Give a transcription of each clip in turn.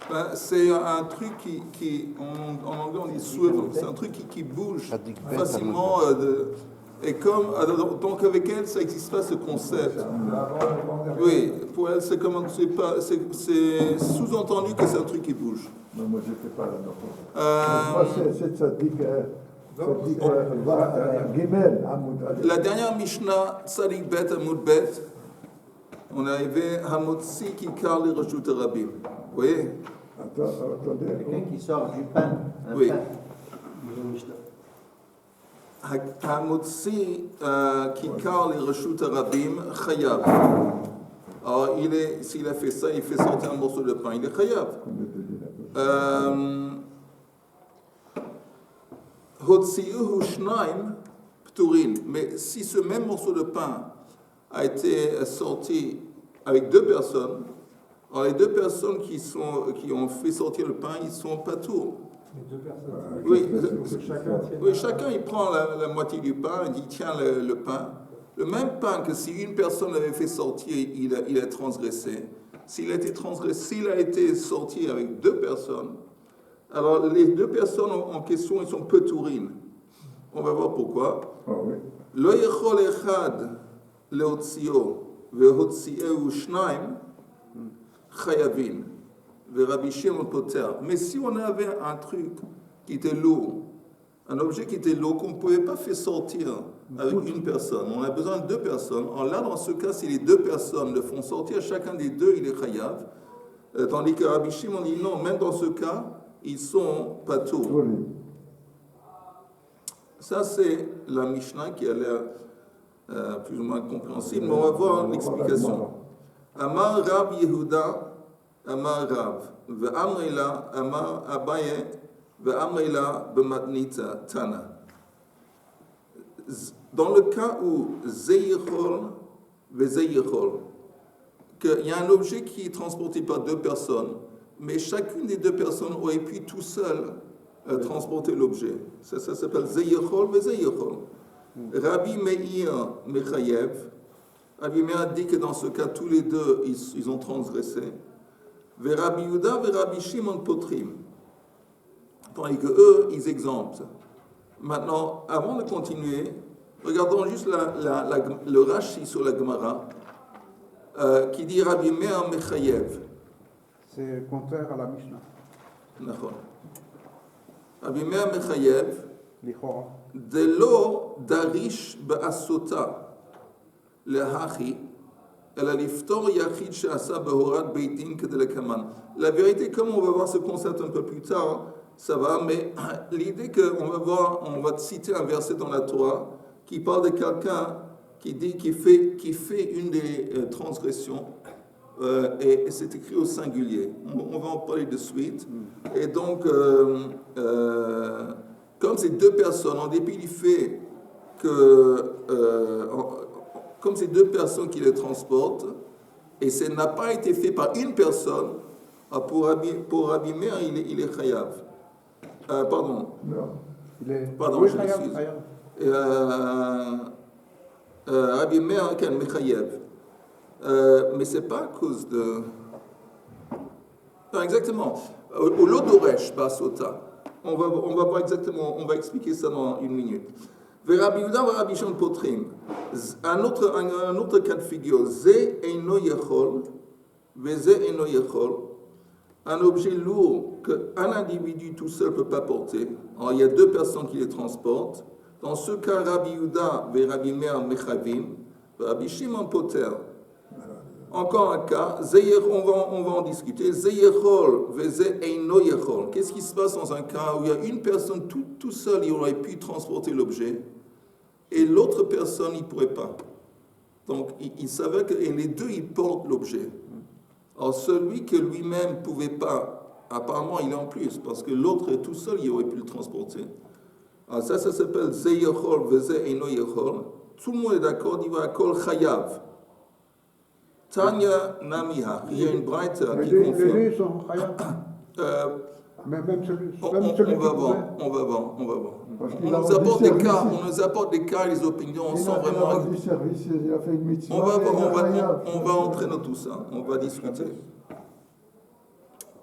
Ben, c'est un truc en anglais on dit swivel, c'est un truc qui bouge facilement. Et comme, donc avec elle, ça n'existe pas ce concept. Oui, pour elle, c'est comme, c'est sous-entendu que c'est un truc qui bouge. Non, moi, je n'étais pas là. Moi, c'est ça dit que la dernière Mishnah, Tzadik Bet Amud Bet, on est arrivé à Hamotzi qui karli Reshut Rabim. Vous voyez? Attendez. Quelqu'un qui sort du pain. Oui. Pain. Hamotzi qui karli Reshut Rabim, Chayav. Alors, s'il a fait ça, il fait sortir un morceau de pain, il est Chayav. Hotziuhu Shnaim Pturin. Mais si ce même morceau de pain a été sorti avec deux personnes, alors les deux personnes qui ont fait sortir le pain, ils sont pas tours. Les deux personnes. Oui, chacun il prend la moitié du pain, il dit tiens le pain. Le même pain que si une personne l'avait fait sortir, il a transgressé. S'il a été sorti avec deux personnes, alors les deux personnes en question, ils sont peu tourines. On va voir pourquoi. Lo yechol echad leotzio vehotziehu shnaim chayavin veRabbi Shimon poter. Mais si on avait un truc qui était lourd, un objet qui était lourd qu'on ne pouvait pas faire sortir avec une personne, on a besoin de deux personnes. Alors là, dans ce cas, si les deux personnes le font sortir, chacun des deux, il est chayav. Tandis que Rabbi Shimon dit non, même dans ce cas, ils sont patour. Ça, c'est la Mishnah qui a l'air plus ou moins compréhensible, mais on va voir l'explication. Amar Rab Yehuda, Amar Rav, Ve'amrila, Amar Abaye, Ve'amrila, Bematnita, Tana. Dans le cas où Zeyichol, Ve'zeyichol, qu'il y a un objet qui est transporté par deux personnes, mais chacune des deux personnes aurait pu tout seul transporter l'objet. Ça s'appelle Zeyichol Ve'zeyichol. Rabbi Meir Mechayev, Rabbi Meir dit que dans ce cas, tous les deux, ils ont transgressé. Rabbi Yehuda et Rabbi Shimon Potrim. Tandis que eux, ils exemptent. Maintenant, avant de continuer, regardons juste le Rashi sur la Gemara, qui dit Rabbi Meir Mechayev. C'est contraire à la Mishnah. D'accord. Rabbi Meir Mechayev, L'Ichora. Delo darish ba'asota lehachi, el aliftor yachid she'asa behorat beitin kedelekaman. La vérité, comme on va voir ce concept un peu plus tard, ça va, mais l'idée qu'on va voir, on va citer un verset dans la Torah qui parle de quelqu'un qui fait une des transgressions, et c'est écrit au singulier. On va en parler de suite. Et donc, comme ces deux personnes, en dépit du fait que, comme ces deux personnes qui les transportent, et ça n'a pas été fait par une personne, pour Rabbi Meir, il est chayav. Pardon. Pardon, oui, je m'excuse. Rabbi Meir, Ken Mechayev. Mais c'est pas à cause de... Non, exactement. Au Lodoresh, Basota. On va voir exactement, on va expliquer ça dans une minute. Rabbi Yehuda, Rabbi Shimon Potrim. Un autre cas de figure. Ze eino yechol, veze eino yechol. Un objet lourd qu'un individu tout seul ne peut pas porter. Alors, il y a deux personnes qui les transportent. Dans ce cas, Rabbi Yehuda et Rabbi Meir Mechavim, Rabbi Shimon Poter. Encore un cas, on va en discuter. Zeyechol, veze eino yechol. Qu'est-ce qui se passe dans un cas où il y a une personne tout seul, il aurait pu transporter l'objet, et l'autre personne, il ne pourrait pas. Donc, il savait que les deux, ils portent l'objet. Alors, celui que lui-même ne pouvait pas, apparemment, il est en plus, parce que l'autre est tout seul, il aurait pu le transporter. Alors, ça s'appelle Zeyechol, veze eino yechol. Tout le monde est d'accord, il va à Kol Chayav. Tanya Namiha, il y a une braïta qui confirme. Les deux sont chayav. Même celui on va voir. On nous apporte des cas, les opinions sans vraiment. On va entrer dans tout ça, on va discuter.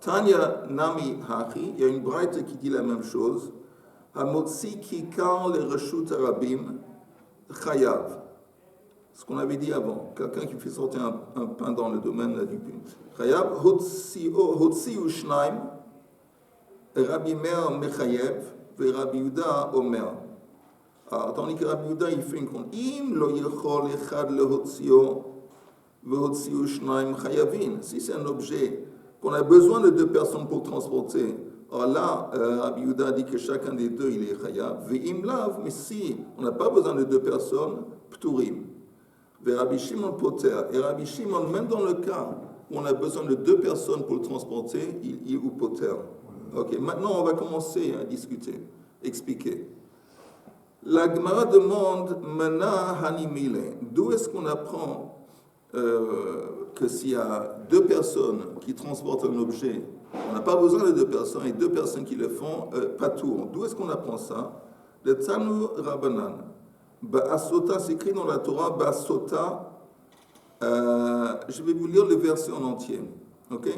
Tanya Nami Hachi, il y a une braïta qui dit la même chose. Hamotzi kikar le reshut arabim chayav. Ce qu'on avait dit avant, quelqu'un qui fait sortir un pain dans le domaine du pain. Chayav, hotzi ushnaim, Rabbi Meir mechayev, ve Rabbi Yuda omer. Tandis que Rabbi Yuda, il fait une compte. Im lo yichol echad le hotzio, ve hotzi ushnaim chayavin. Si c'est un objet qu'on a besoin de 2 personnes pour transporter, alors là, Rabbi Yuda dit que chacun des 2, il est chayav. Ve im lav, mais si on n'a pas besoin de 2 personnes, pturim. Ve Rabbi Shimon poter. Et Rabbi Shimon, même dans le cas où on a besoin de 2 personnes pour le transporter, il ou poter. Ok, maintenant on va commencer à discuter, expliquer. La Gemara demande Mana Hanimile. D'où est-ce qu'on apprend que s'il y a 2 personnes qui transportent un objet, on n'a pas besoin de 2 personnes et 2 personnes qui le font, pas tout. D'où est-ce qu'on apprend ça? Le Tanu Rabbanan. Ba'asota, c'est écrit dans la Torah, Ba'asota. Je vais vous lire le verset en entier. Ok?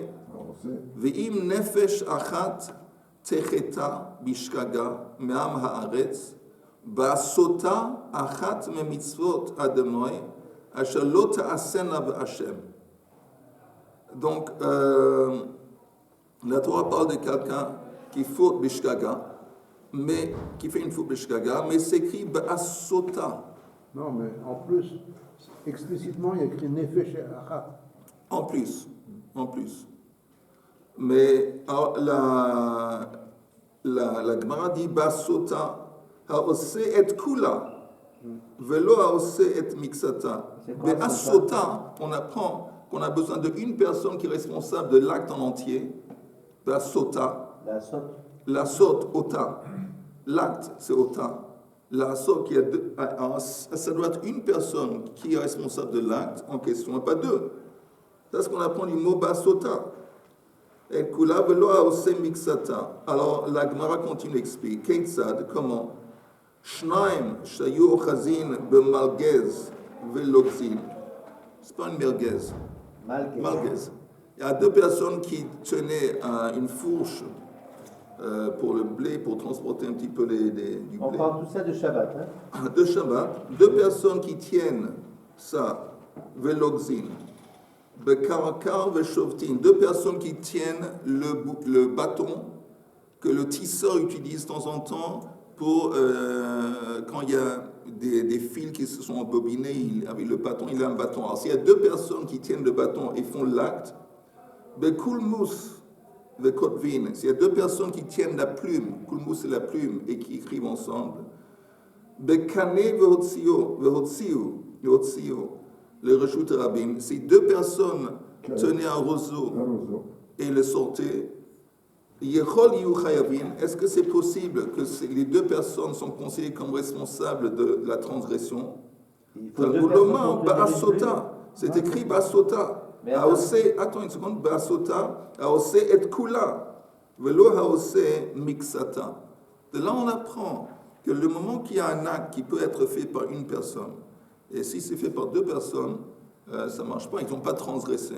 Ve'im nefesh achat techeta bishkaga me'am haaretz ba'asota achat memitzvot Adonai asher lo ta'asena b'Hashem. Donc, la Torah parle de quelqu'un qui faute bishkaga, mais qui fait une faute bishkaga, mais s'écrit ba'asota. Non, mais en plus, explicitement, il y a écrit nefesh achat. En plus. Mais la Gemara dit Basota, haose et kula, velo haose et mixata. Mais à Sota, on apprend qu'on a besoin d'une personne qui est responsable de l'acte en entier. Basota. La sotte, ota. L'acte, c'est ota. La sotte, ça doit être une personne qui est responsable de l'acte en question, pas 2. C'est ce qu'on apprend du mot Basota. Et kula velo haose mixata. Alors la Gemara continue d'expliquer. Keitzad, comment? Shnaim shayu ochazin bemalgez velokzin. C'est pas une merguez. Malgez. Il y a 2 personnes qui tenaient une fourche pour le blé, pour transporter un petit peu du blé. On parle tout ça de Shabbat. Hein? De Shabbat. 2 personnes qui tiennent ça, velokzin. Bekarakar veshovtin, 2 personnes qui tiennent le bâton que le tisseur utilise de temps en temps pour quand il y a des fils qui se sont embobinés, avec le bâton, il a un bâton. Alors s'il y a 2 personnes qui tiennent le bâton et font l'acte, bekulmus vekotvin, s'il y a 2 personnes qui tiennent la plume, kulmus c'est la plume, et qui écrivent ensemble, bekane vehotzio, le reshut rabim, si 2 personnes tenaient un roseau et le sortaient, est-ce que c'est possible que les 2 personnes sont considérées comme responsables de la transgression? C'est écrit Basota. Attends une seconde. Basota, Aose et Kula, Velo Aose Mixata. De là, on apprend que le moment qu'il y a un acte qui peut être fait par une personne, et si c'est fait par 2 personnes, ça ne marche pas, ils n'ont pas transgressé.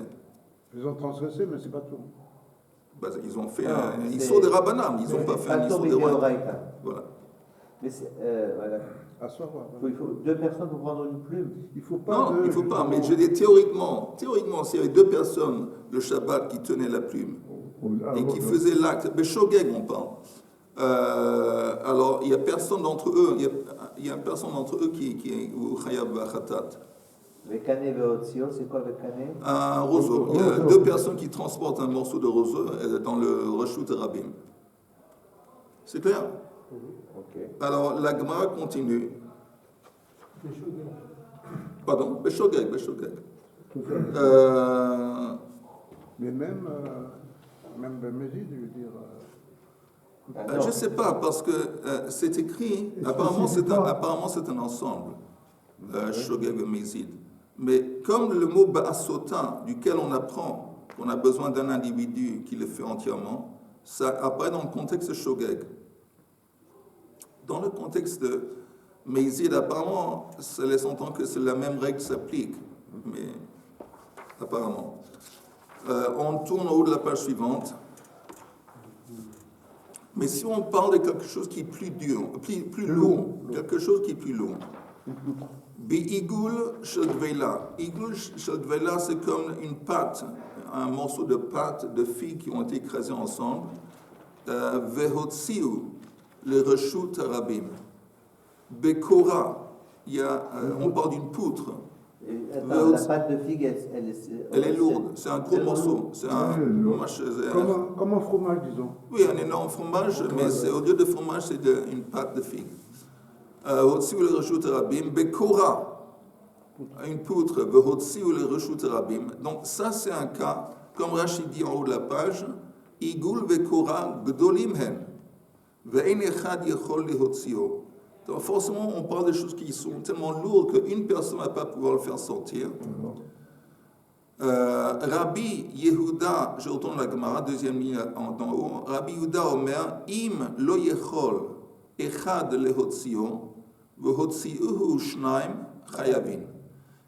Ils ont transgressé, mais c'est pas tout. Ils ont fait ils sont des rabbanam, ils n'ont pas fait un ils sont des rois. Voilà. Mais voilà. Il faut 2 personnes pour prendre une plume. Il faut pas. Non, il ne faut pas. Mais je dis théoriquement, s'il y avait 2 personnes le Shabbat qui tenaient la plume et qui faisaient l'acte, Beshogeg on parle. Alors il n'y a personne d'entre eux, il y a personne d'entre eux qui est ou chayav v'achatat. Vekane veotzio, c'est quoi vekane? Un roseau. Il y a 2 personnes qui transportent un morceau de roseau dans le reshut rabim. C'est clair? Okay. Alors la Gemara continue. Pardon, Beshogeg. Mais même Bémézid, je veux dire. Je ne sais pas, parce que c'est écrit, apparemment c'est un ensemble, Shogeg et Mézid. Mais comme le mot Ba'asota, duquel on apprend qu'on a besoin d'un individu qui le fait entièrement, ça apparaît dans le contexte de Shogeg. Dans le contexte de Mézid, apparemment, ça laisse entendre que c'est la même règle qui s'applique, mais apparemment. On tourne au haut de la page suivante. Mais si on parle de quelque chose qui est plus dur, plus lourd, quelque chose qui est plus lourd. Bi-igul shel dveila. Igul shel dveila, c'est comme une pâte, un morceau de pâte de figues qui ont été écrasées ensemble. Vehotziu, le reshut rabim. Bekora, on parle d'une poutre. Attends, la pâte de figue, Elle est lourde, c'est un gros morceau. C'est Comme un fromage, disons. Oui, un énorme fromage, mais au lieu de fromage, c'est une pâte de figue. Hotziu le reshut rabim. Bekora, une poutre. Vehotziu le reshut rabim. Donc ça, c'est un cas, comme Rachid dit en haut de la page, Igul vekora gdolim hen. Ve'en echad yechol lehotziu. Donc forcément, on parle de choses qui sont tellement lourdes qu'une personne ne va pas pouvoir le faire sortir. Rabbi Yehuda, je retourne la Gemara, deuxième ligne d'en haut. Rabbi Yehuda Omer, Im lo yechol echad lehotziu, vehotziuhu shnaim chayavin.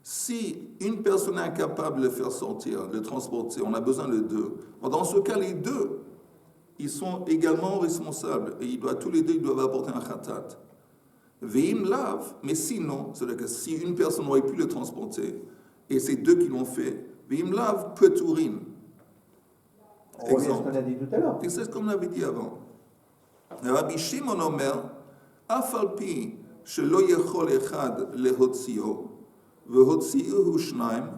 Si une personne est incapable de le faire sortir, de le transporter, on a besoin de deux. Dans ce cas, les deux, ils sont également responsables. Et tous les deux, ils doivent apporter un khatat. Ve'im lav, mais sinon, c'est-à-dire que si une personne n'aurait pu le transporter, et c'est deux qui l'ont fait, ve'im lav peturin. On revient à ce qu'on a dit tout à l'heure. Et c'est ce qu'on avait dit avant. Rabbi Shimon Omer, afalpi shelo yechol echad lehotziu, vehotziuhu shnaim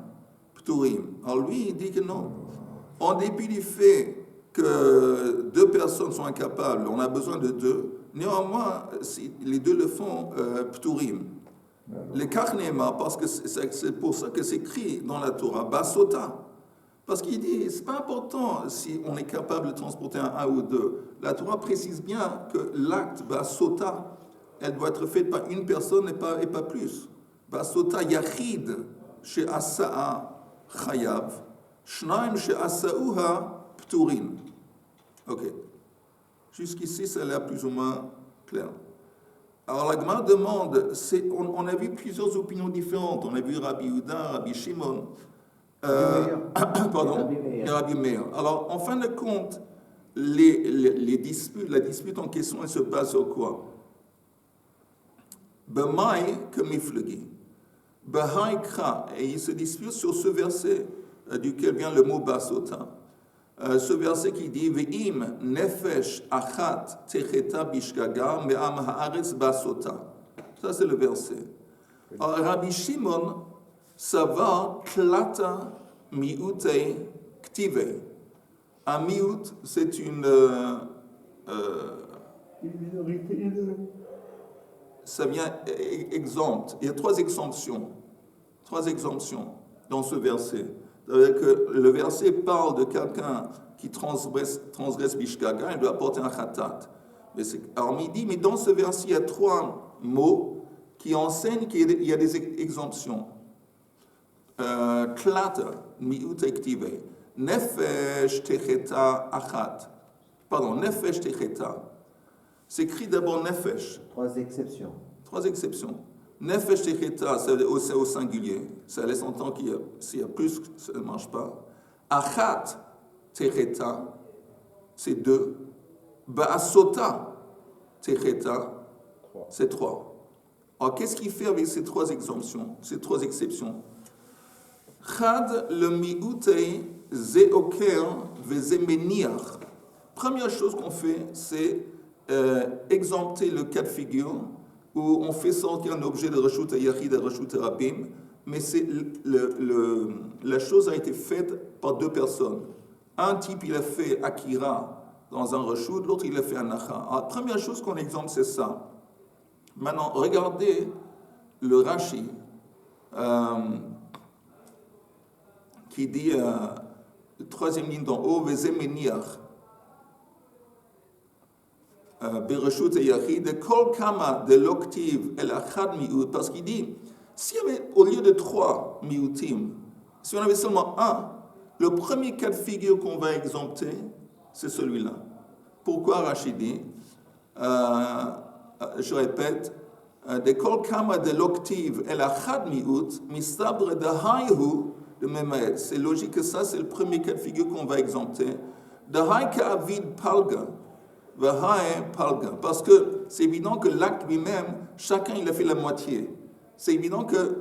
pturim. Alors lui, il dit que non. En dépit du fait que deux personnes sont incapables, on a besoin de deux. Néanmoins, si les deux le font, pturim. Les karnema, parce que c'est pour ça que c'est écrit dans la Torah, basota. Parce qu'il dit, c'est pas important si on est capable de transporter un ou deux. La Torah précise bien que l'acte basota, elle doit être faite par une personne et pas plus. Basota yachid chez asa'a chayav, shnaim chez asa'uha pturin. Ok. Jusqu'ici, ça a l'air plus ou moins clair. Alors la Gemara demande, on a vu plusieurs opinions différentes. On a vu Rabbi Yehuda, Rabbi Shimon, pardon, et Rabbi Meir. Alors en fin de compte, la dispute en question, elle se base sur quoi? B'mai kemiflegi, b'hai kra, et il se dispute sur ce verset duquel vient le mot basota. Ce verset qui dit Ve'im nefesh achat techeta bishgaga me'am haaretz basota. Ça c'est le verset. Alors Rabbi Shimon, ça va klata mi'ute ktive. Un mi'ut, c'est une minorité. Ça vient exempte. Il y a trois exemptions dans ce verset. C'est-à-dire que le verset parle de quelqu'un qui transgresse Bishgaga, il doit apporter un khatat. Alors il dit, mais dans ce verset, il y a trois mots qui enseignent qu'il y a des exemptions. Klata, mi'ut ektive, nefesh techeta achat. Pardon, nefesh techeta. C'est écrit d'abord nefesh. Trois exceptions. Nefesh techeta, c'est au singulier. Ça laisse entendre s'il y a plus, ça ne marche pas. Achat techeta, c'est deux. Ba'asota techeta, c'est trois. Alors, qu'est-ce qu'il fait avec ces trois exceptions? Chad le mi'utei ze'oker ve'zemeniach. Première chose qu'on fait, c'est exempter le cas de figure où on fait sortir un objet de reshut yachid et reshut rabim, mais la chose a été faite par deux personnes. Un type, il a fait akira dans un reshut, l'autre, il a fait anacha. Alors, la première chose qu'on exempte, c'est ça. Maintenant, regardez le Rashi qui dit, troisième ligne d'en haut, vezemeniach. Bereshut et Yachid, Kol Kama de l'octive el achad mi'ut, parce qu'il dit, s'il y avait, au lieu de trois mi'utim, si on avait seulement un, le premier cas de figure qu'on va exempter, c'est celui-là. Pourquoi Rachid dit, je répète, de Kol Kama de l'octive el achad mi'ut, mistabre de hayhu de Memaed. C'est logique que ça, c'est le premier cas de figure qu'on va exempter. De hay ka avid palga. Vahae palga. Parce que c'est évident que l'acte lui-même, chacun il a fait la moitié. C'est évident que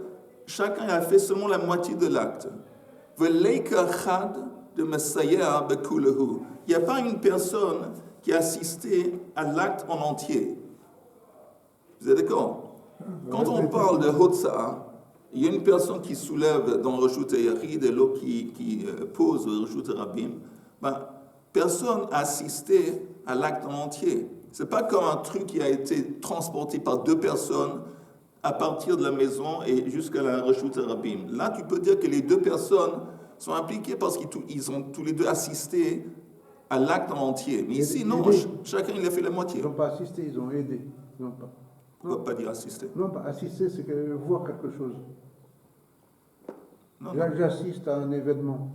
chacun a fait seulement la moitié de l'acte. Veleika chad de Messiah bekulahu. Il n'y a pas une personne qui a assisté à l'acte en entier. Vous êtes d'accord? Quand on parle de Hotsa'a, il y a une personne qui soulève dans le Reshut Yachid et l'autre qui pose le Reshut Rabim. Personne n'a assisté à l'acte en entier. Ce n'est pas comme un truc qui a été transporté par deux personnes à partir de la maison et jusqu'à la Reshut Rabim. Là, tu peux dire que les deux personnes sont impliquées parce qu'ils ont tous les deux assisté à l'acte en entier. Mais ici, non, chacun il a fait la moitié. Ils n'ont pas assisté, ils ont aidé. Non, pas. On ne va pas dire assister. Non, pas assister, c'est voir quelque chose. Non, J'assiste à un événement.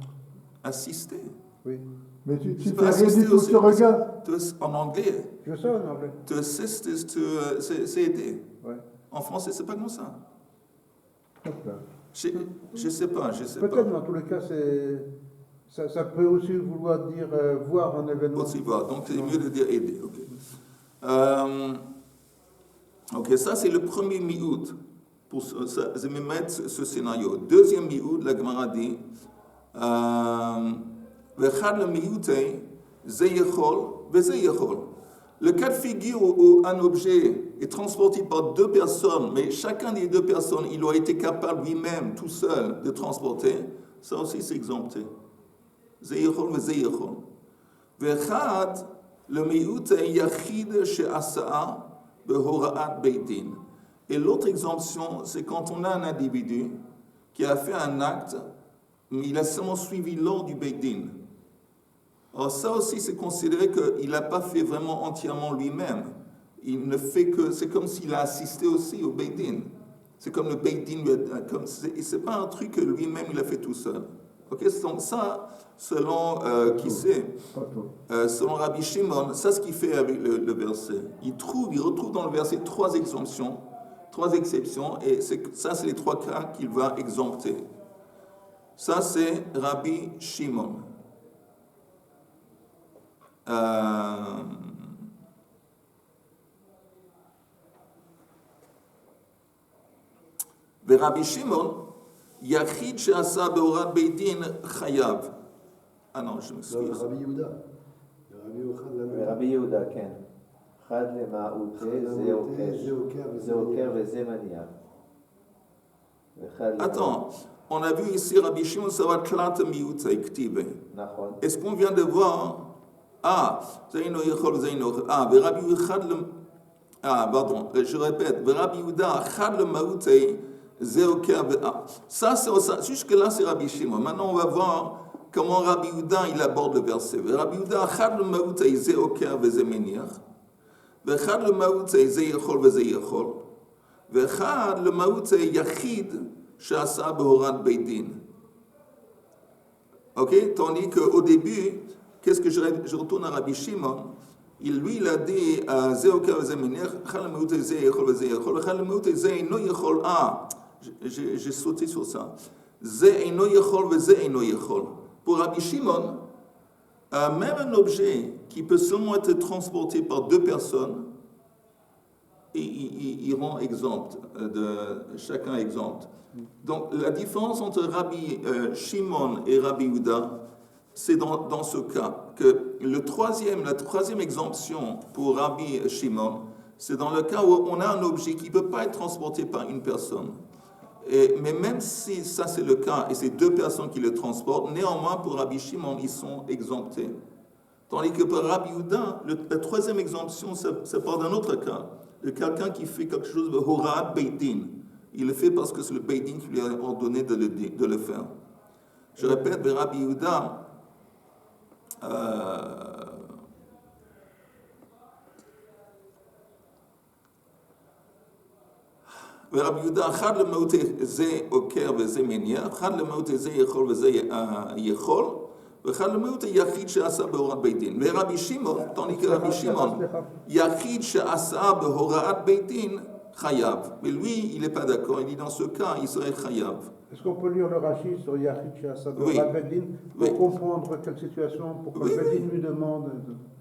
assister. Oui. Mais tu peux fais assister aider tout aussi. tu regardes. En anglais, Je sais en anglais. to assist is to, c'est aider. Ouais. En français, c'est pas comme ça. Hop là. Je sais pas. Peut-être, dans tous les cas, ça peut aussi vouloir dire voir un événement. Aussi voir. Donc, c'est mieux de dire aider. Ok, ça c'est le premier mi-août. Pour je vais mettre ce scénario. Deuxième mi-août, la Gemara dit Vechad le mi-aoûté, zeyechol, vezeyechol. Le cas de figure où un objet est transporté par deux personnes, mais chacun des deux personnes, il a été capable lui-même, tout seul, de transporter, ça aussi c'est exempté. Zeyechol, vezeyechol. Vechad le mi-aoûté, yachid she'asa'a, behora'at beidin. Et l'autre exemption, c'est quand on a un individu qui a fait un acte, mais il a seulement suivi l'ordre du beidin. Alors ça aussi, c'est considéré qu'il n'a pas fait vraiment entièrement lui-même. Il ne fait que, c'est comme s'il a assisté aussi au beidin. C'est comme le beidin, c'est pas un truc que lui-même il a fait tout seul. Ok, donc ça, selon qui c'est, selon Rabbi Shimon, ça ce qu'il fait avec le verset. Il retrouve dans le verset trois exceptions, et ça c'est les trois cas qu'il va exempter. Ça c'est Rabbi Shimon. Rabbi Shimon, Yachid she'asa behorat beidin chayav. Ah non, je m'excuse. Rabbi Yehuda. רבי יהודה, כן. חד למעוטה, זה עוקר וזה מניח. Attends, on a vu ici Rabbi Shimon, ça va tlat miuta iktive. נכון. Est-ce qu'on vient de voir Zaino Yechol, Zaino. Rabbi Yehuda, pardon, je répète, Rabbi Yehuda, Chad le Maoute, Zéoker, ça, jusque-là, c'est Rabbi Shimon. Maintenant, on va voir comment Rabbi Yehuda, il aborde le verset. Rabbi Yehuda, Chad le Maoute, Zéoker, Vezemeniach. Chad le Maoute, Zéyechol, Vezeyechol. Chad le Maoute, Yachid, Shasa Behorat Beidin. Ok? Tandis qu'au début, qu'est-ce que je retourne à Rabbi Shimon? Il a dit j'ai sauté sur ça. Pour Rabbi Shimon, même un objet qui peut seulement être transporté par deux personnes, il rend exempt, chacun exempt. Donc la différence entre Rabbi Shimon et Rabbi Yehuda, c'est dans ce cas que la troisième exemption pour Rabbi Shimon, c'est dans le cas où on a un objet qui ne peut pas être transporté par une personne. Mais même si ça c'est le cas et c'est deux personnes qui le transportent, néanmoins pour Rabbi Shimon, ils sont exemptés. Tandis que pour Rabbi Yehuda, la troisième exemption, ça part d'un autre cas, de quelqu'un qui fait quelque chose de horat beidin. Il le fait parce que c'est le beidin qui lui a ordonné de le faire. Je répète, Rabbi Yehuda, ורבי יהודה, אחד למהות זה עוקר וזה מניח, אחד למהות זה יכול וזה יכול, ואחד למהות היחיד שעשה בהוראת בית דין. ורבי שמעון, תוני כרבי שמעון, יחיד שעשה בהוראת בית דין, חייב. Mais lui, il n'est pas d'accord, il dit dans ce cas, il serait chayav. Est-ce qu'on peut lire le Rashi sur Yachid She'asa Oui. Behorat Beddin pour Oui. comprendre quelle situation, pour que Oui, le Beddin oui. lui demande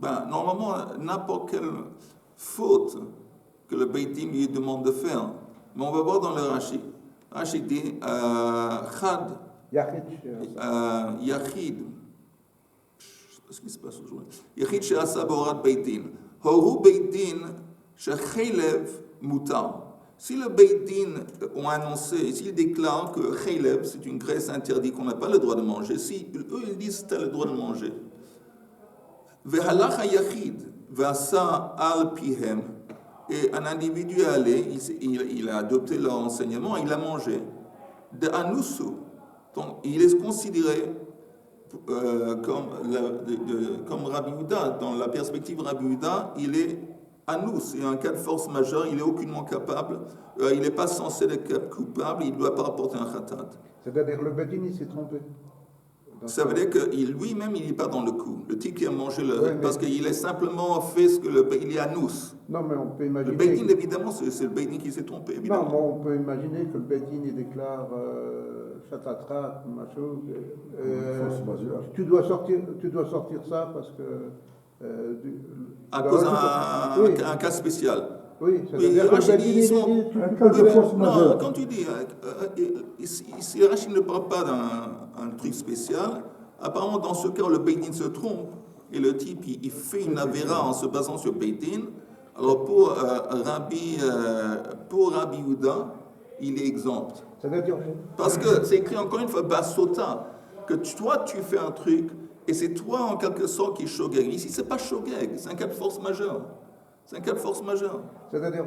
Normalement, n'importe quelle faute que le Beit Din lui demande de faire. Mais on va voir dans le Rashi. Rashi dit Chad, Yachid She'asa. Yachid. Je sais pas ce qui se passe aujourd'hui. Yachid She'asa Behorat Beit Din. Horu Beit Din Shechelev Mutar. Si le Beit Din ont annoncé, s'ils déclarent que Chelev, c'est une graisse interdite qu'on n'a pas le droit de manger, si eux ils disent que tu as le droit de manger, Vehalach Yachid, Vasa al Pihem, et un individu est allé, il a adopté leur enseignement, il a mangé. De Anusu, donc il est considéré comme Rabbi Yehuda. Dans la perspective Rabbi Yehuda, il est Anus, et en cas de force majeure, il est aucunement capable, il n'est pas censé être coupable, il ne doit pas rapporter un khatat. C'est-à-dire le Beddin, il s'est trompé. Ça veut dire que lui-même, il n'est pas dans le coup. Le type qui a mangé parce mais... qu'il a simplement fait ce que il est Anus. Non, mais on peut Le imaginer... Beit Din, évidemment, c'est le Beit Din qui s'est trompé, évidemment. Non, bon, on peut imaginer que le Beddin, il déclare chatatrat, machin. Force majeure. Tu dois sortir ça parce que... À cause oui. d'un cas spécial. Oui, Oui, c'est-à-dire que le Rachid, Beddin, ils sont- Un cas de force Non, majeure. quand tu dis, ici, Rachid ne parle pas d'un truc spécial. Apparemment, dans ce cas, le Beit Din se trompe et le type, il fait une avéra en se basant sur Beit Din. Alors, pour Rabbi Yehuda, il est exempt. C'est-à-dire... Parce que c'est écrit encore une fois, Basota, que toi, tu fais un truc et c'est toi, en quelque sorte, qui est shogeg. Ici, c'est pas shogeg, c'est un cas de force majeure. C'est un cas de force majeure. C'est-à-dire,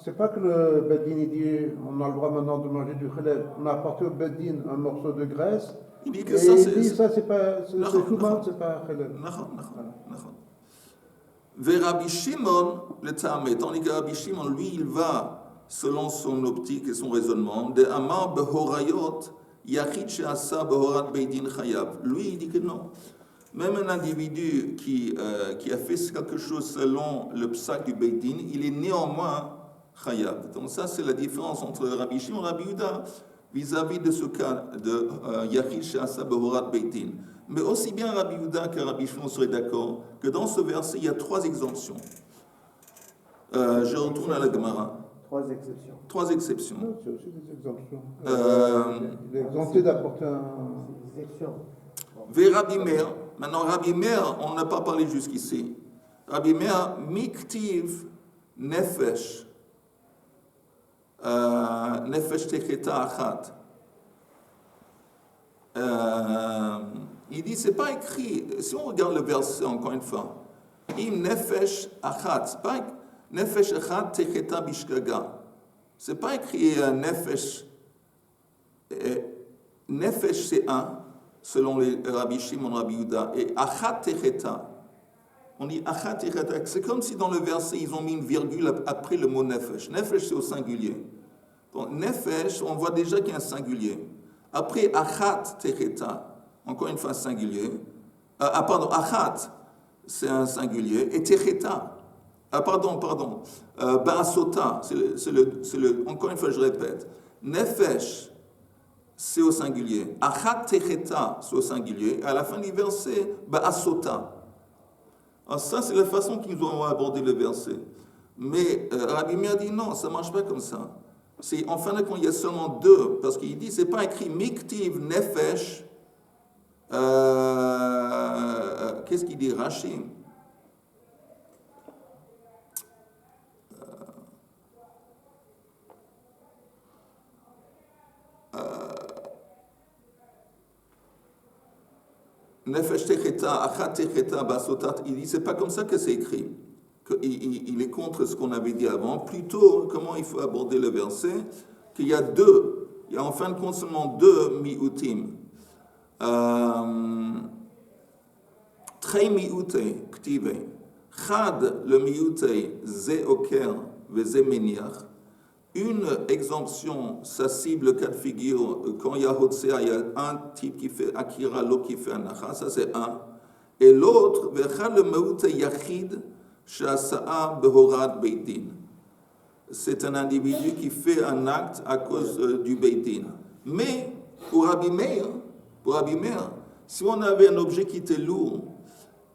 c'est pas que le Beddin il dit on a le droit maintenant de manger du khaleb. On a apporté au Beddin un morceau de graisse. Il dit Et que ça, il c'est. dit ça, c'est pas. C'est Non, Shouman, non. c'est pas khaleb. Ve Rabbi Shimon, le Tamé, tandis que Rabbi Shimon, lui, il va, selon son optique et son raisonnement, de Amar Behorayot, Yachid She'asa Behorat Beit Din Chayav. Lui, il dit que non. Même un individu qui a fait quelque chose selon le psak du Beit Din, il est néanmoins Chayav. Donc ça, c'est la différence entre Rabbi Shimon et Rabbi Yehuda vis-à-vis de ce cas de Yachid She'asa Behorat Beit Din. Mais aussi bien Rabbi Yehuda que Rabbi Shimon seraient d'accord que dans ce verset, il y a 3 exemptions. Je retourne à la Gemara. 3 exceptions. 3 exceptions. Non, c'est aussi des exemptions. Il est Euh, exempté d'apporter un. Des exceptions. Ve Rabbi Meir. Maintenant, Rabbi Meir, on n'a pas parlé jusqu'ici. Rabbi Meir, miktiv nefesh. Nefesh techeta achat. Il dit, c'est pas écrit, si on regarde le verset encore une fois, im nefesh achat, c'est pas nefesh achat techeta bishkaga. C'est pas écrit nefesh. Nefesh c'est un, selon les Rabbi Shimon, Rabbi Yehuda, et achat techeta. On dit achat techeta. C'est comme si dans le verset ils ont mis une virgule après le mot nefesh. Nefesh c'est au singulier. Donc nefesh, on voit déjà qu'il y a un singulier. Après achat techeta, encore une fois singulier. Pardon, achat c'est un singulier et techeta. Pardon. Ba'asota, encore une fois je répète. Nefesh c'est au singulier. Achat techeta, c'est au singulier. À la fin du verset, ba'asota. Alors ça, c'est la façon qu'ils ont abordé le verset. Mais Rabbi Meir dit non, ça ne marche pas comme ça. C'est, en fin de compte, il y a seulement 2, parce qu'il dit, c'est pas écrit miktiv nefesh. Qu'est-ce qu'il dit, Rashi? Nefesh techeta, achat techeta, basotat. Il dit, c'est pas comme ça que c'est écrit. Il est contre ce qu'on avait dit avant. Plutôt, comment il faut aborder le verset? Qu'il y a 2. Il y a en fin de compte seulement 2 mi'utim. Trei mi'ute, ktive. Chad, le mi'ute, ze oker, ve ze meniach. Une exemption, ça cible le cas de figure, quand il y a Hotsea, il y a un type qui fait Akira, l'autre qui fait Anacha, ça c'est un. Et l'autre, Vechad le Meute Yachid, Shasa'a Behorat Beit Din. C'est un individu qui fait un acte à cause du Beit Din. Mais pour Rabbi Meir, si on avait un objet qui était lourd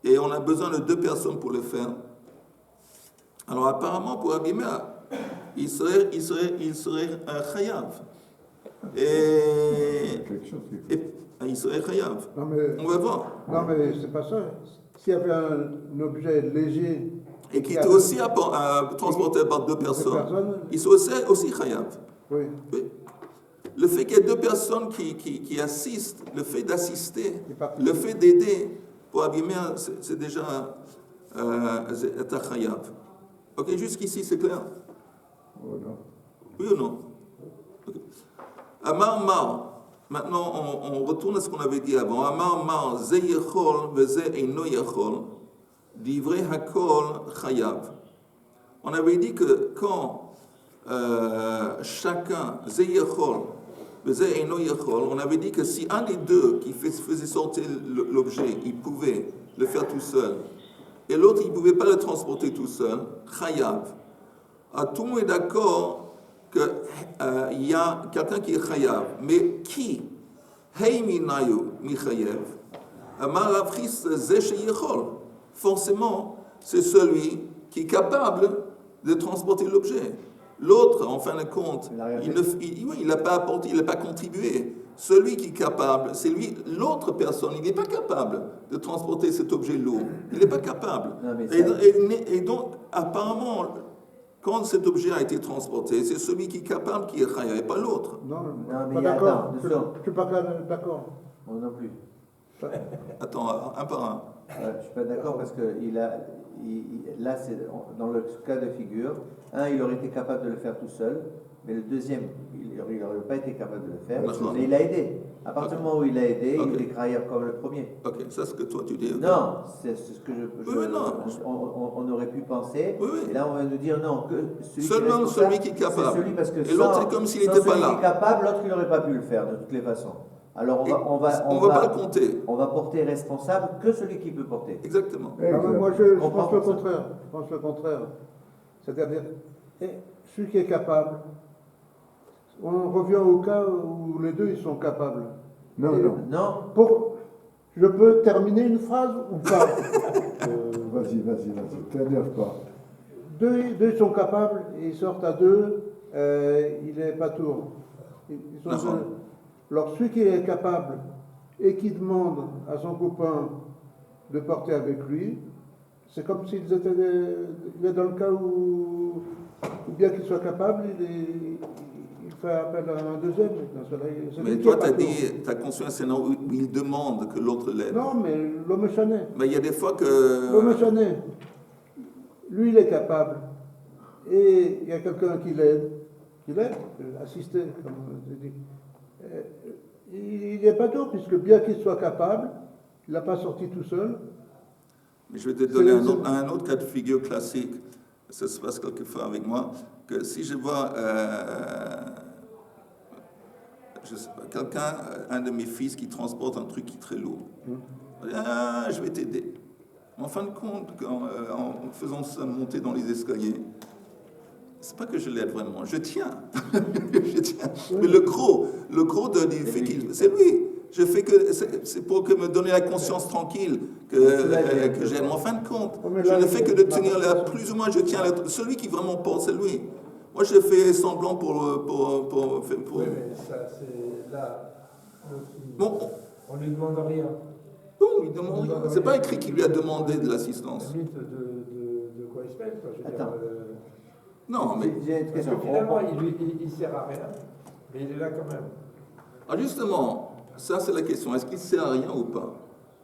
et on a besoin de 2 personnes pour le faire, alors apparemment pour Rabbi Meir, il serait un chayav. Quelque chose qui fait. Il serait chayav. Non, mais, On va voir. non, mais c'est pas ça. S'il y avait un objet léger Et qui était aussi transporté par 2 personnes, il serait aussi chayav. oui. Oui. Le fait qu'il y ait 2 personnes qui assistent, le fait d'assister, le fait d'aider pour abîmer, c'est déjà un chayav. Ok, jusqu'ici c'est clair? Oh, non. Oui ou non? Okay. Amar Mar. Maintenant, on retourne à ce qu'on avait dit avant. Amar Mar, ze yechol veze eino yechol, divrei hakol chayav. On avait dit que quand chacun, ze yechol veze eino yechol, on avait dit que si un des deux qui faisait sortir l'objet, il pouvait le faire tout seul, et l'autre, il ne pouvait pas le transporter tout seul, chayav. Tout le monde est d'accord qu'il y a quelqu'un qui est chayav. Mais qui? Heiminayu michayev. Marafris zeche yechol. Forcément, c'est celui qui est capable de transporter l'objet. L'autre, en fin de compte, il n'a pas apporté, il n'a pas contribué. Celui qui est capable, c'est lui, l'autre personne, il n'est pas capable de transporter cet objet lourd. Il n'est pas capable. Non, Et donc, apparemment, quand cet objet a été transporté, c'est celui qui est capable qui est chaya et pas l'autre. Non, mais pas d'accord. attends, Je ne suis pas d'accord. Moi non plus. Attends, un par un. Je ne suis pas d'accord parce que là, c'est dans le cas de figure, il aurait été capable de le faire tout seul, mais le deuxième, il n'aurait pas été capable de le faire, mais il a aidé. À partir du moment où il a aidé, il est kraïr comme le premier. Ok, ça c'est ce que toi tu dis. Okay. Non, c'est ce que on aurait pu penser. Oui. Et là, on va nous dire non, que seulement celui qui est capable. Celui parce que et l'autre, c'est comme s'il n'était pas là. Celui qui est capable, l'autre, il n'aurait pas pu le faire de toutes les façons. Alors on va pas le compter. On va porter responsable que celui qui peut porter. Exactement. Non, moi je pense le contraire. Je pense le contraire. C'est-à-dire, celui qui est capable, on revient au cas où les deux ils sont capables. Non. Je peux terminer une phrase ou pas? Vas-y, t'énerve pas. Deux ils sont capables, ils sortent à 2, il n'est pas tour. Ils sont deux. Alors celui qui est capable et qui demande à son copain de porter avec lui, c'est comme s'il est dans le cas où bien qu'il soit capable, il fait appel à un deuxième. Mais toi, tu as conçu un scénario où il demande que l'autre l'aide. Non, mais l'homme chané. Mais il y a des fois que... L'homme chané, lui, il est capable. Et il y a quelqu'un qui l'aide, assister, comme on dit. Il n'est pas tôt, puisque bien qu'il soit capable, il n'a pas sorti tout seul. Mais je vais te donner un autre cas de figure classique. Ça se passe quelquefois avec moi, que si je vois je sais pas, quelqu'un, un de mes fils qui transporte un truc qui est très lourd, je vais t'aider. En fin de compte, en faisant ça monter dans les escaliers, c'est pas que je l'aide vraiment, je tiens. Mais le gros du fait qu'il... C'est lui. Je fais que... C'est pour que me donner la conscience tranquille que j'aime. En fin de compte, je ne fais que de tenir là, plus ou moins je tiens celui qui vraiment porte, c'est lui. Moi, je fais semblant pour... Oui, mais ça, c'est là... Bon. On lui demande rien. Non, il demande rien. C'est pas écrit qu'il lui a demandé de l'assistance. Limite de quoi il se met, quoi. Je veux Attends. dire, Non, mais... J'ai une parce question. que finalement, il sert à rien, mais il est là quand même. Ah, justement, ça c'est la question. Est-ce qu'il sert à rien ou pas?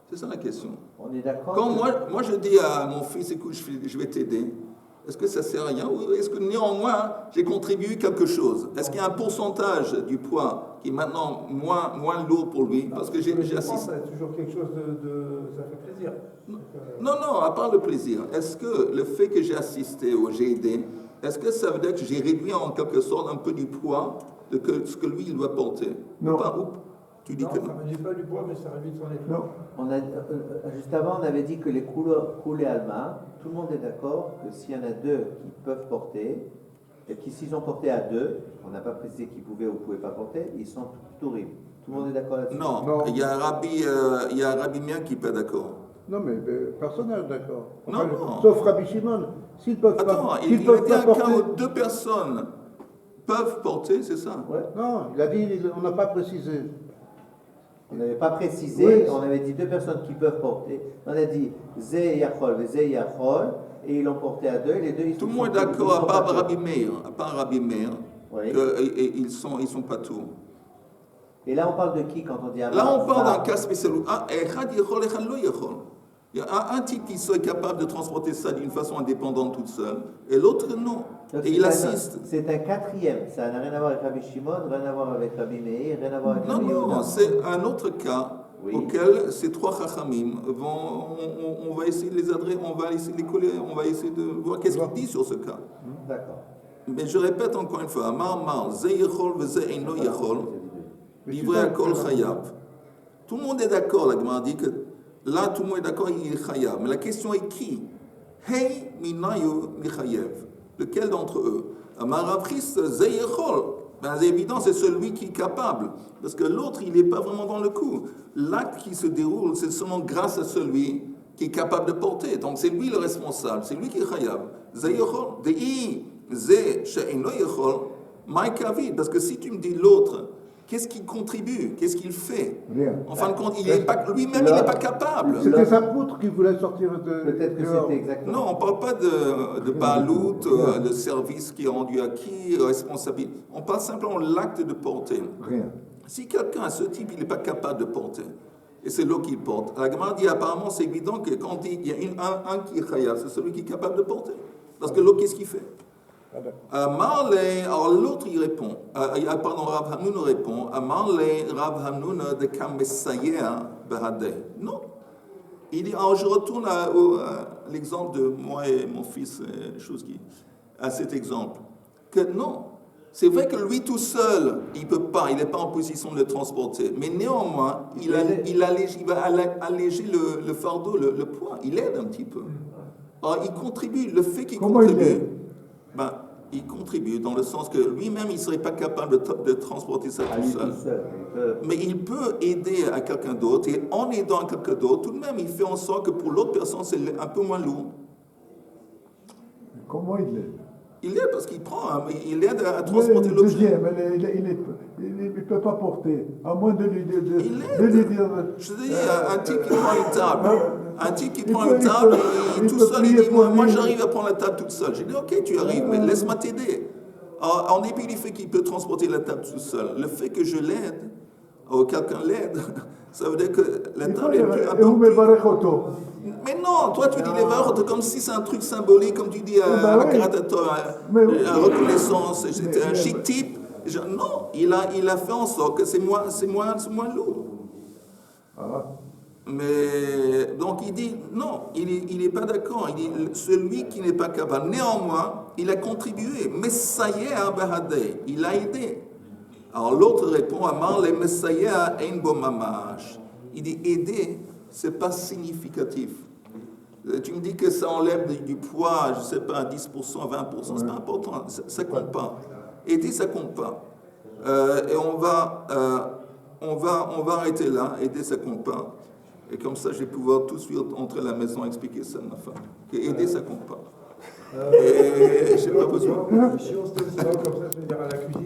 C'est ça la question. On est d'accord. Quand moi je dis à mon fils, écoute, je vais t'aider, est-ce que ça sert à rien ou est-ce que néanmoins j'ai contribué quelque chose? Est-ce qu'il y a un pourcentage du poids qui est maintenant moins lourd pour lui? Parce que j'ai assisté. C'est toujours quelque chose ça fait plaisir. Non, à part le plaisir. Est-ce que le fait que j'ai assisté ou j'ai aidé, est-ce que ça veut dire que j'ai réduit en quelque sorte un peu du poids de ce que lui il doit porter? Non. Ou pas, tu dis Non, que ça ne réduit pas du poids, mais ça réduit son effort. Non. Juste avant, on avait dit que les coulées Alma, tout le monde est d'accord que s'il y en a deux qui peuvent porter, et qui s'ils ont porté à 2, on n'a pas précisé qu'ils pouvaient ou ne pouvaient pas porter, ils sont tourim. Tout le monde est d'accord là-dessus? Non, Non. il y a un Rabbi Meir qui n'est pas d'accord. Non, mais personne n'est d'accord. Non, non. Sauf Rabbi Shimon. S'ils peuvent Attends, pas, il s'ils a peuvent dit pas un cas porter. où 2 personnes peuvent porter, c'est ça? Ouais. Non, il a dit, on n'a pas précisé. On n'avait pas précisé, Oui. on avait dit 2 personnes qui peuvent porter. On a dit Zé Yachol et Zé Yachol, et ils l'ont porté à 2, et les deux ils Tout le sont monde est ils d'accord, sont à part pas Rabbi Meir, Oui. qu'ils sont pas tout. Et là, on parle de qui quand on dit Amar? Là, on parle d'un cas spécial. Echad yachol, echad lo yachol. Il y a un type qui serait capable de transporter ça d'une façon indépendante toute seule, et l'autre non. Donc, Et il assiste. C'est un quatrième, ça n'a rien à voir avec Rabbi Shimon, rien à voir avec Rabbi Meir, rien à voir avec Non, Rabbi non, Yehuda. c'est un autre cas Oui. auquel ces 3 chachamim on va essayer de les adresser, on va essayer de les coller, on va essayer de voir qu'est-ce qu'il dit sur ce cas. D'accord. Mais je répète encore une fois, Mar, Ze yachol, Ze eino yachol, livré à kol chayav. Tout le monde est d'accord, la Gemara dit que là, tout le monde est d'accord, il est chayav. Mais la question est qui? Hey minayu michayev. Lequel d'entre eux? Maravris Ze yachol. Ben, c'est évident, c'est celui qui est capable. Parce que l'autre, il n'est pas vraiment dans le coup. L'acte qui se déroule, c'est seulement grâce à celui qui est capable de porter. Donc c'est lui le responsable, c'est lui qui est chayav. Ze yachol. Dei Ze she'eino yachol. Maïkavid. Parce que si tu me dis l'autre, qu'est-ce qu'il contribue? Qu'est-ce qu'il fait? Rien. En fin de compte, lui-même, il n'est pas capable. C'était sa poutre qui voulait sortir de. Peut-être que dehors. c'était exactement. Non, on ne parle pas de balout, de service qui est rendu acquis, responsabilité. On parle simplement de l'acte de porter. Rien. Si quelqu'un, ce type, il n'est pas capable de porter, et c'est l'eau qui porte, la Gemara dit apparemment, c'est évident que quand il y a un qui est chayav, c'est celui qui est capable de porter. Parce que l'eau, qu'est-ce qu'il fait? Marley, alors l'autre il répond, pardon, Rav Hamnoun répond, Marley, Rav Hamnoun de Kamessayer Behadeh. Non. Il dit, alors je retourne à l'exemple de moi et mon fils, à cet exemple, que non. C'est vrai que lui tout seul, il ne peut pas, il n'est pas en position de le transporter, mais néanmoins, il va alléger le fardeau, le poids, il aide un petit peu. Alors il contribue, le fait qu'il Comment il contribue, aide? ben, il contribue dans le sens que lui-même, il ne serait pas capable de transporter ça À tout lui seul. tout seul. Mais il peut aider à quelqu'un d'autre, et en aidant quelqu'un d'autre, tout de même, il fait en sorte que pour l'autre personne, c'est un peu moins lourd. Comment il est? Il aide parce qu'il prend, il aide à transporter Le l'objet. deuxième, il ne peut pas porter, à moins de lui dire. Il de lui aide. dire Je te dis, un type qui prend une table, un type qui Il prend peut- une il table, peut- et il tout peut seul, il prier dit, pour moi lui. j'arrive à prendre la table toute seule. J'ai dit, ok, tu arrives, mais laisse-moi t'aider. En dépit du fait qu'il peut transporter la table tout seul, le fait que je l'aide, ou quelqu'un l'aide, ça veut dire que la table est un Et peu vous me plus... barrez auto. Mais non, toi tu dis les varot comme si c'est un truc symbolique, comme tu dis à bah oui. Karatator, Mais oui. à reconnaissance, c'était un Mais- chic type. Non, il a fait en sorte que c'est moins lourd. Ah. Mais donc il dit non, il n'est pas d'accord. Il dit celui qui n'est pas capable. Néanmoins, il a contribué. Messayer Bahadeh, il a aidé. Alors l'autre répond Amar le Messayer ein bo mamash. Il dit aider, c'est pas significatif. Tu me dis que ça enlève du poids, je sais pas, 10%, 20%, c'est pas important, ça compte pas. Aider, ça compte pas. Et on va arrêter là, aider, ça compte pas. Et comme ça, je vais pouvoir tout de suite entrer à la maison et expliquer ça à ma femme. Que aider, ça compte pas. Et j'ai pas besoin. Si on se dit comme ça, je veux dire à la cuisine.